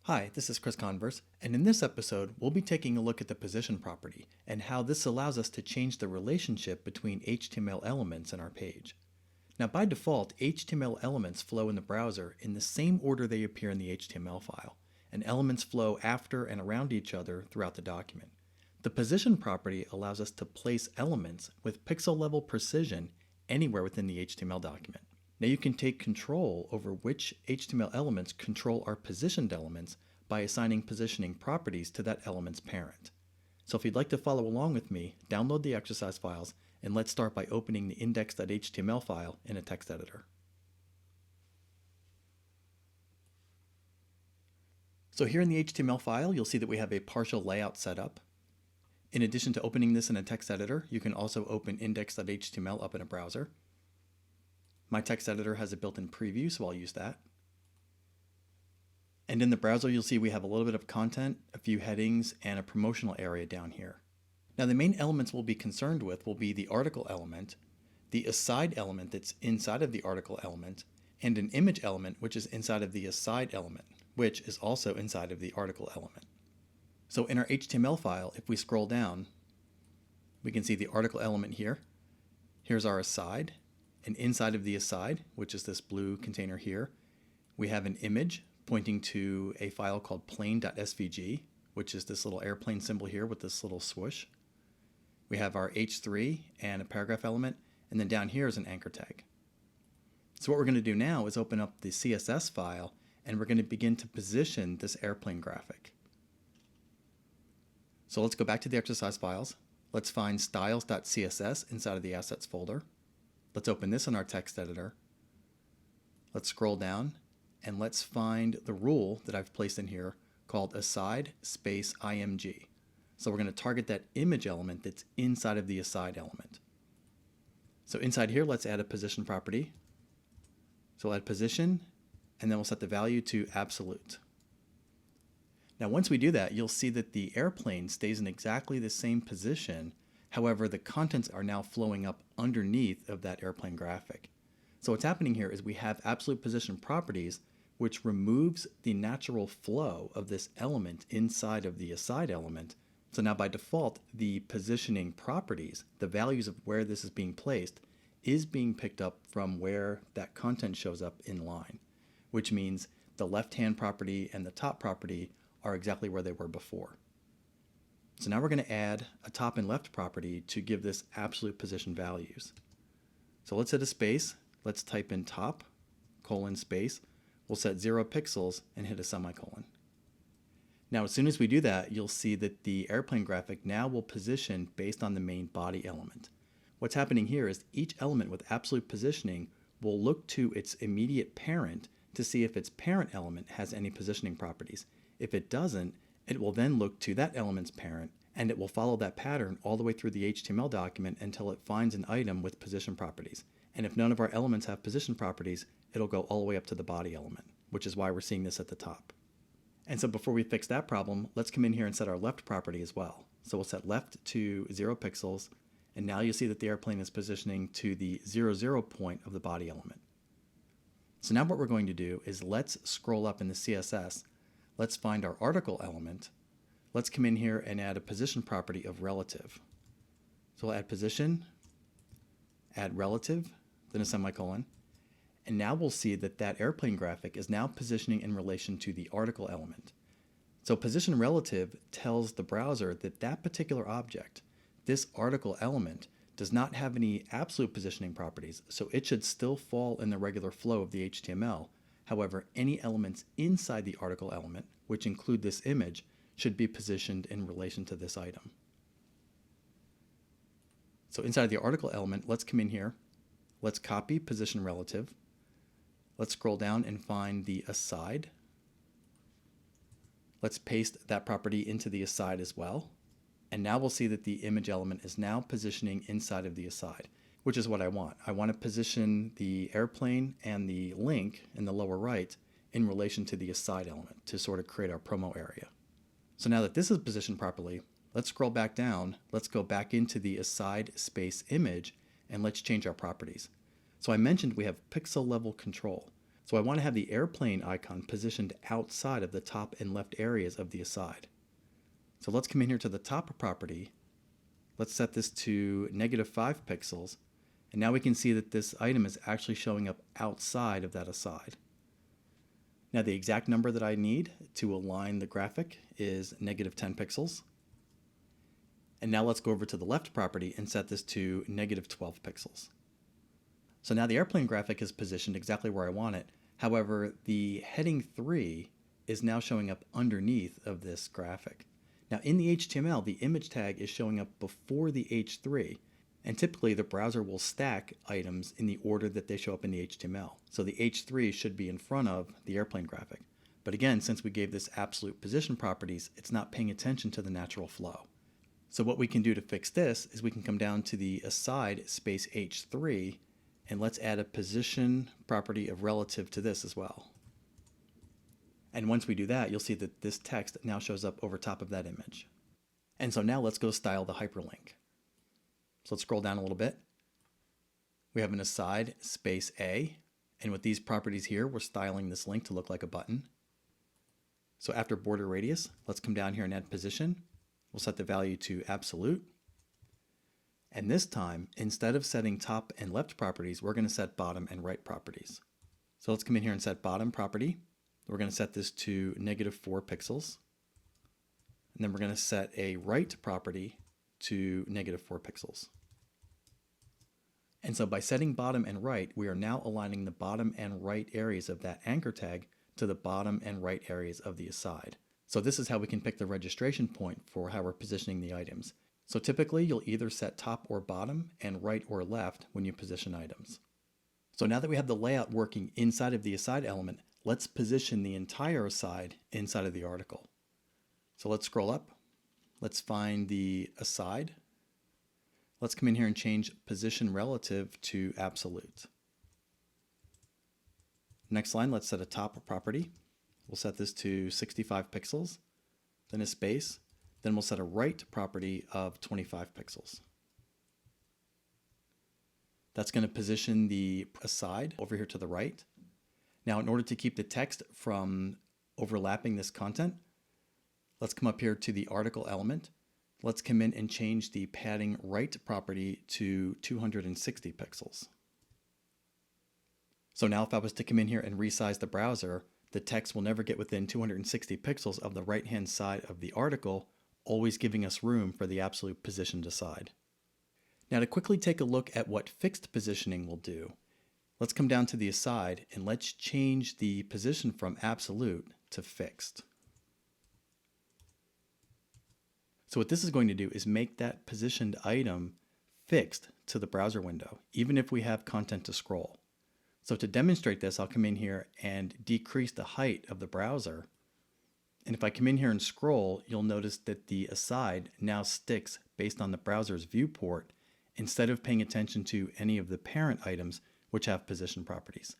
Hi, this is Chris Converse, and in this episode, we'll be taking a look at the position property and how this allows us to change the relationship between HTML elements in our page. Now, by default, HTML elements flow in the browser in the same order they appear in the HTML file, and elements flow after and around each other throughout the document. The position property allows us to place elements with pixel-level precision anywhere within the HTML document. Now you can take control over which HTML elements control our positioned elements by assigning positioning properties to that element's parent. So if you'd like to follow along with me, download the exercise files, and let's start by opening the index.html file in a text editor. So here in the HTML file, you'll see that we have a partial layout set up. In addition to opening this in a text editor, you can also open index.html up in a browser. My text editor has a built-in preview, so I'll use that. And in the browser, you'll see we have a little bit of content, a few headings, and a promotional area down here. Now the main elements we'll be concerned with will be the article element, the aside element that's inside of the article element, and an image element which is inside of the aside element, which is also inside of the article element. So in our HTML file, if we scroll down, we can see the article element here. Here's our aside. And inside of the aside, which is this blue container here, we have an image pointing to a file called plain.svg, which is this little airplane symbol here with this little swoosh. We have our h3 and a paragraph element, and then down here is an anchor tag. So what we're going to do now is open up the CSS file, and we're going to begin to position this airplane graphic. So let's go back to the exercise files. Let's find styles.css inside of the assets folder. Let's open this in our text editor. Let's scroll down and let's find the rule that I've placed in here called aside space img. So we're going to target that image element that's inside of the aside element. So inside here, let's add a position property. So we'll add position, and then we'll set the value to absolute. Now once we do that, you'll see that the airplane stays in exactly the same position. However, the contents are now flowing up underneath of that airplane graphic. So what's happening here is we have absolute position properties, which removes the natural flow of this element inside of the aside element. So now by default, the positioning properties, the values of where this is being placed, is being picked up from where that content shows up in line, which means the left-hand property and the top property are exactly where they were before. So now we're going to add a top and left property to give this absolute position values. So let's hit a space. Let's type in top, colon, space. We'll set 0 pixels and hit a semicolon. Now as soon as we do that, you'll see that the airplane graphic now will position based on the main body element. What's happening here is each element with absolute positioning will look to its immediate parent to see if its parent element has any positioning properties. If it doesn't, it will then look to that element's parent, and it will follow that pattern all the way through the HTML document until it finds an item with position properties. And if none of our elements have position properties, it'll go all the way up to the body element, which is why we're seeing this at the top. And so before we fix that problem, let's come in here and set our left property as well. So we'll set left to 0 pixels, and now you see that the airplane is positioning to the 0, point of the body element. So now what we're going to do is let's scroll up in the CSS. Let's find our article element. Let's come in here and add a position property of relative. So we'll add position, add relative, then a semicolon. And now we'll see that that airplane graphic is now positioning in relation to the article element. So position relative tells the browser that that particular object, this article element, does not have any absolute positioning properties, so it should still fall in the regular flow of the HTML. However, any elements inside the article element, which include this image, should be positioned in relation to this item. So inside of the article element, let's come in here. Let's copy position relative. Let's scroll down and find the aside. Let's paste that property into the aside as well. And now we'll see that the image element is now positioning inside of the aside, which is what I want. I want to position the airplane and the link in the lower right in relation to the aside element to sort of create our promo area. So now that this is positioned properly, let's scroll back down. Let's go back into the aside space image and let's change our properties. So I mentioned we have pixel level control. So I want to have the airplane icon positioned outside of the top and left areas of the aside. So let's come in here to the top property. Let's set this to -5 pixels. And now we can see that this item is actually showing up outside of that aside. Now the exact number that I need to align the graphic is -10 pixels. And now let's go over to the left property and set this to -12 pixels. So now the airplane graphic is positioned exactly where I want it. However, the heading 3 is now showing up underneath of this graphic. Now in the HTML, the image tag is showing up before the H3, and typically the browser will stack items in the order that they show up in the HTML. So the H3 should be in front of the airplane graphic. But again, since we gave this absolute position properties, it's not paying attention to the natural flow. So what we can do to fix this is we can come down to the aside space H3, and let's add a position property of relative to this as well. And once we do that, you'll see that this text now shows up over top of that image. And so now let's go style the hyperlink. So let's scroll down a little bit. We have an aside space A, and with these properties here, we're styling this link to look like a button. So after border radius, let's come down here and add position. We'll set the value to absolute. And this time, instead of setting top and left properties, we're going to set bottom and right properties. So let's come in here and set bottom property. We're going to set this to -4 pixels. And then we're going to set a right property to -4 pixels. And so by setting bottom and right, we are now aligning the bottom and right areas of that anchor tag to the bottom and right areas of the aside. So this is how we can pick the registration point for how we're positioning the items. So typically you'll either set top or bottom and right or left when you position items. So now that we have the layout working inside of the aside element, let's position the entire aside inside of the article. So let's scroll up. Let's find the aside. Let's come in here and change position relative to absolute. Next line, let's set a top property. We'll set this to 65 pixels, then a space, then we'll set a right property of 25 pixels. That's going to position the aside over here to the right. Now, in order to keep the text from overlapping this content, let's come up here to the article element. Let's come in and change the padding right property to 260 pixels. So now if I was to come in here and resize the browser, the text will never get within 260 pixels of the right-hand side of the article, always giving us room for the absolute positioned aside. Now to quickly take a look at what fixed positioning will do, let's come down to the aside and let's change the position from absolute to fixed. So what this is going to do is make that positioned item fixed to the browser window, even if we have content to scroll. So to demonstrate this, I'll come in here and decrease the height of the browser. And if I come in here and scroll, you'll notice that the aside now sticks based on the browser's viewport instead of paying attention to any of the parent items which have position properties.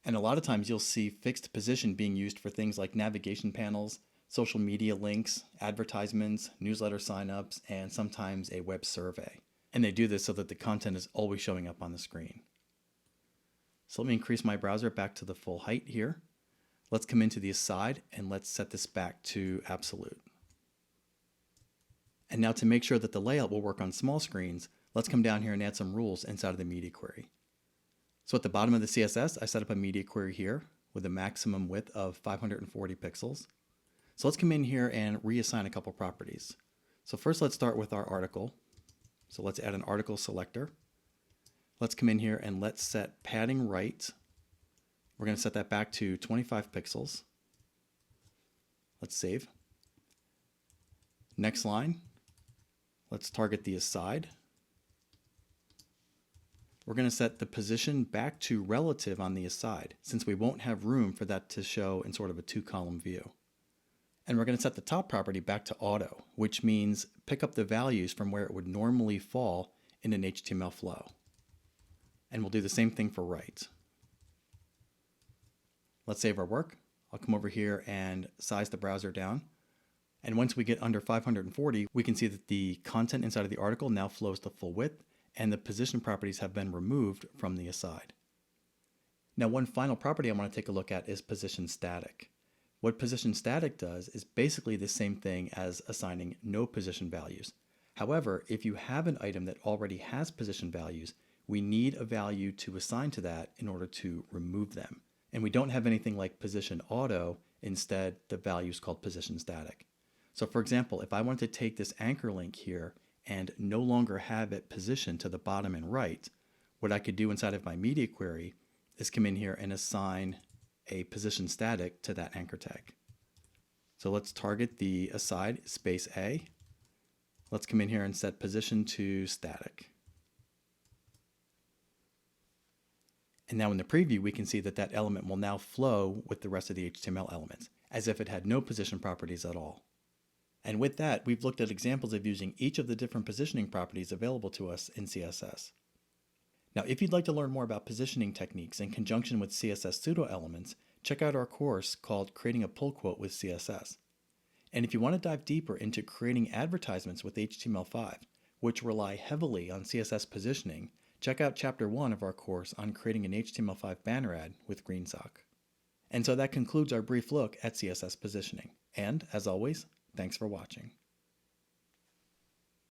And a lot of times you'll see fixed position being used for things like navigation panels, social media links, advertisements, newsletter signups, and sometimes a web survey. And they do this so that the content is always showing up on the screen. So let me increase my browser back to the full height here. Let's come into the aside and let's set this back to absolute. And now to make sure that the layout will work on small screens, let's come down here and add some rules inside of the media query. So at the bottom of the CSS, I set up a media query here with a maximum width of 540 pixels. So let's come in here and reassign a couple properties. So first let's start with our article. So let's add an article selector. Let's come in here and let's set padding right. We're going to set that back to 25 pixels. Let's save. Next line, let's target the aside. We're going to set the position back to relative on the aside, since we won't have room for that to show in sort of a two-column view. And we're going to set the top property back to auto, which means pick up the values from where it would normally fall in an HTML flow. And we'll do the same thing for right. Let's save our work. I'll come over here and size the browser down. And once we get under 540, we can see that the content inside of the article now flows to full width, and the position properties have been removed from the aside. Now, one final property I want to take a look at is position static. What position static does is basically the same thing as assigning no position values. However, if you have an item that already has position values, we need a value to assign to that in order to remove them. And we don't have anything like position auto. Instead, the value is called position static. So for example, if I want to take this anchor link here and no longer have it positioned to the bottom and right, what I could do inside of my media query is come in here and assign a position static to that anchor tag. So let's target the aside space A. Let's come in here and set position to static. And now in the preview, we can see that that element will now flow with the rest of the HTML elements, as if it had no position properties at all. And with that, we've looked at examples of using each of the different positioning properties available to us in CSS. Now, if you'd like to learn more about positioning techniques in conjunction with CSS pseudo elements, check out our course called Creating a Pull Quote with CSS. And if you want to dive deeper into creating advertisements with HTML5, which rely heavily on CSS positioning, check out Chapter 1 of our course on creating an HTML5 banner ad with GreenSock. And so that concludes our brief look at CSS positioning. And, as always, thanks for watching.